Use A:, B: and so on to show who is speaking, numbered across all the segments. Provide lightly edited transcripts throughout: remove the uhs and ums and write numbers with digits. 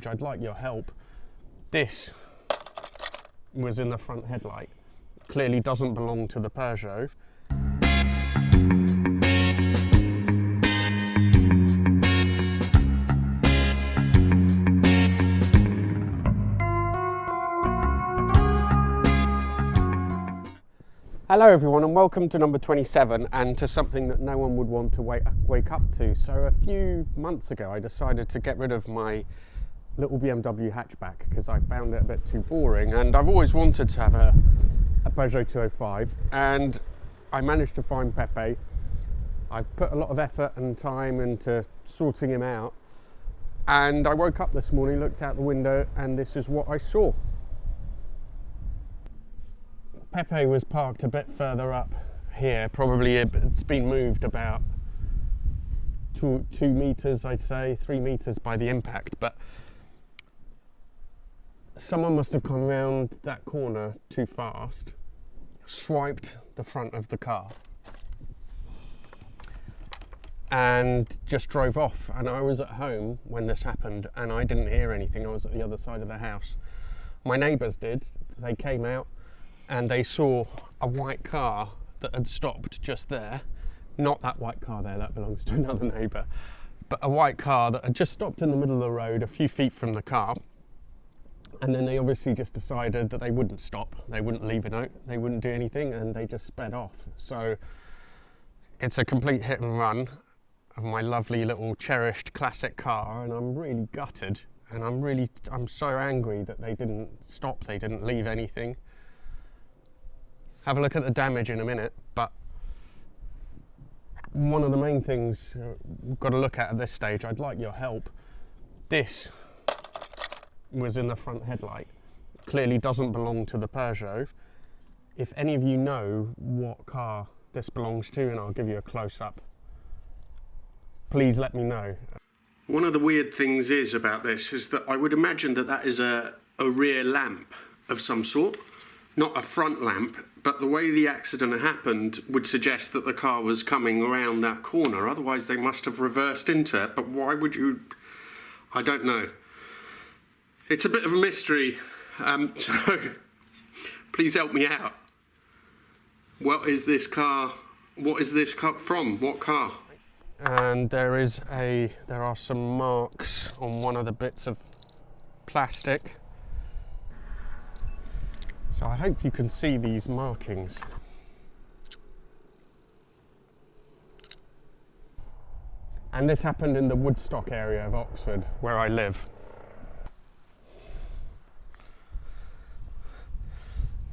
A: I'd like your help. This was in the front headlight. Clearly doesn't belong to the Peugeot. Hello everyone and welcome to number 27 and to something that no one would want to wake up to. So a few months ago I decided to get rid of my little BMW hatchback because I found it a bit too boring, and I've always wanted to have a Peugeot 205, and I managed to find Pepe. I've put a lot of effort and time into sorting him out, and I woke up this morning, looked out the window, and this is what I saw. Pepe was parked a bit further up here, probably it's been moved about 2 meters, I'd say 3 meters by the impact, but someone must have come around that corner too fast, swiped the front of the car and just drove off. And I was at home when this happened and I didn't hear anything. I was at the other side of the house. My neighbours did. They came out and they saw a white car that had stopped just there. Not that white car there, that belongs to another neighbour, but a white car that had just stopped in the middle of the road a few feet from the car. And then they obviously just decided that they wouldn't stop, they wouldn't leave a note, they wouldn't do anything, and they just sped off. So it's a complete hit and run of my lovely little cherished classic car, and I'm really gutted, and I'm so angry that they didn't stop, they didn't leave anything. Have a look at the damage in a minute, but one of the main things we've got to look at this stage, I'd like your help. This was in the front headlight. Clearly doesn't belong to the Peugeot. If any of you know what car this belongs to, and I'll give you a close-up, please let me know. One of the weird things about this is that I would imagine that is a rear lamp of some sort, not a front lamp, but the way the accident happened would suggest that the car was coming around that corner, otherwise they must have reversed into it. But why would you? I don't know. It's a bit of a mystery, so please help me out. What is this car? What is this car from? What car? And there are some marks on one of the bits of plastic. So I hope you can see these markings. And this happened in the Woodstock area of Oxford, where I live.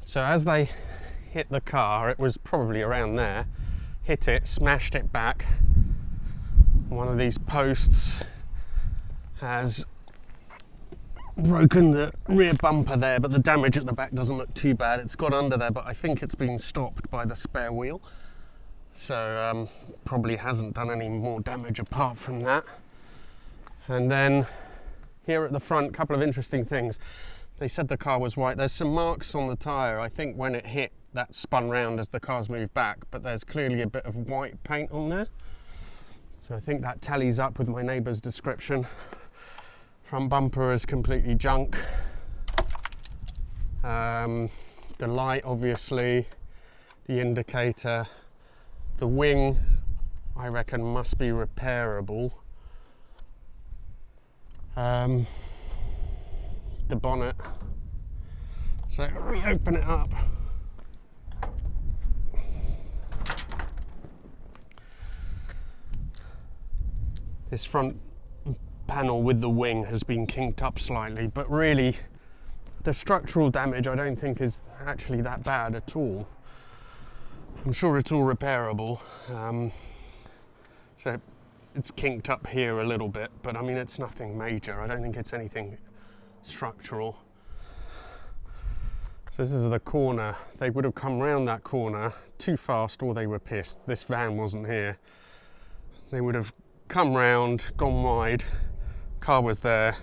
A: So as they hit the car, it was probably around there, hit it, smashed it back. One of these posts has broken the rear bumper there, but the damage at the back doesn't look too bad. It's got under there, but I think it's been stopped by the spare wheel. So probably hasn't done any more damage apart from that. And then here at the front, a couple of interesting things. They said the car was white. There's some marks on the tyre. I think when it hit, that spun round as the car's moved back, but there's clearly a bit of white paint on there. So I think that tallies up with my neighbour's description. Front bumper is completely junk. The light, obviously, the indicator, the wing, I reckon must be repairable. The bonnet. So reopen it up. This front panel with the wing has been kinked up slightly, but really the structural damage I don't think is actually that bad at all. I'm sure it's all repairable. So it's kinked up here a little bit, but I mean it's nothing major. I don't think it's anything structural. So this is the corner. They would have come round that corner too fast, or they were pissed. This van wasn't here. They would have come round, gone wide, car was there,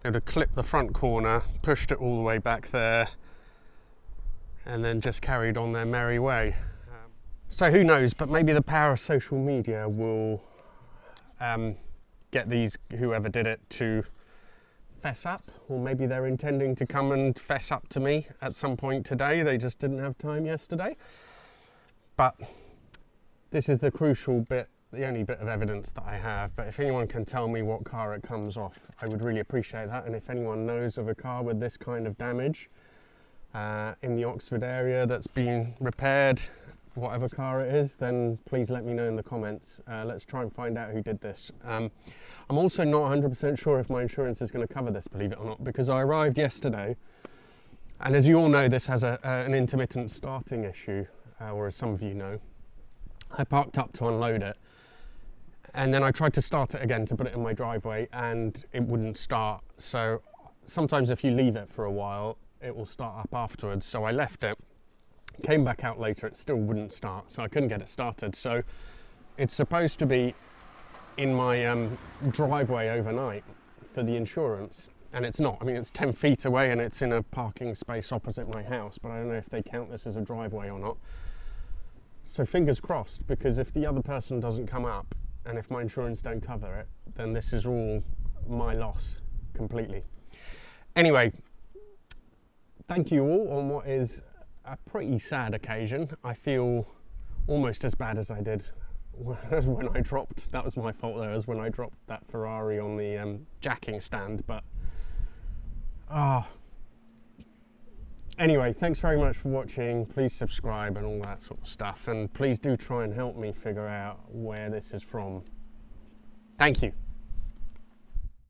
A: they would have clipped the front corner, pushed it all the way back there, and then just carried on their merry way. So who knows, but maybe the power of social media will get these, whoever did it, to fess up, or maybe they're intending to come and fess up to me at some point today. They just didn't have time yesterday. But this is the crucial bit, the only bit of evidence that I have. But if anyone can tell me what car it comes off, I would really appreciate that. And if anyone knows of a car with this kind of damage in the Oxford area that's been repaired, whatever car it is, then please let me know in the comments. Let's try and find out who did this. I'm also not 100% sure if my insurance is going to cover this, believe it or not, because I arrived yesterday, and as you all know, this has an intermittent starting issue, or as some of you know. I parked up to unload it, and then I tried to start it again to put it in my driveway, and it wouldn't start. So sometimes if you leave it for a while, it will start up afterwards. So I left it, came back out later, it still wouldn't start, so I couldn't get it started. So it's supposed to be in my driveway overnight for the insurance, and it's not. I mean, it's 10 feet away and it's in a parking space opposite my house, but I don't know if they count this as a driveway or not. So fingers crossed, because if the other person doesn't come up and if my insurance don't cover it, then this is all my loss completely. Anyway, thank you all on what is a pretty sad occasion. I feel almost as bad as I did when I dropped, that was my fault there, as when I dropped that Ferrari on the jacking stand, but anyway, thanks very much for watching. Please subscribe and all that sort of stuff, and please do try and help me figure out where this is from. Thank you.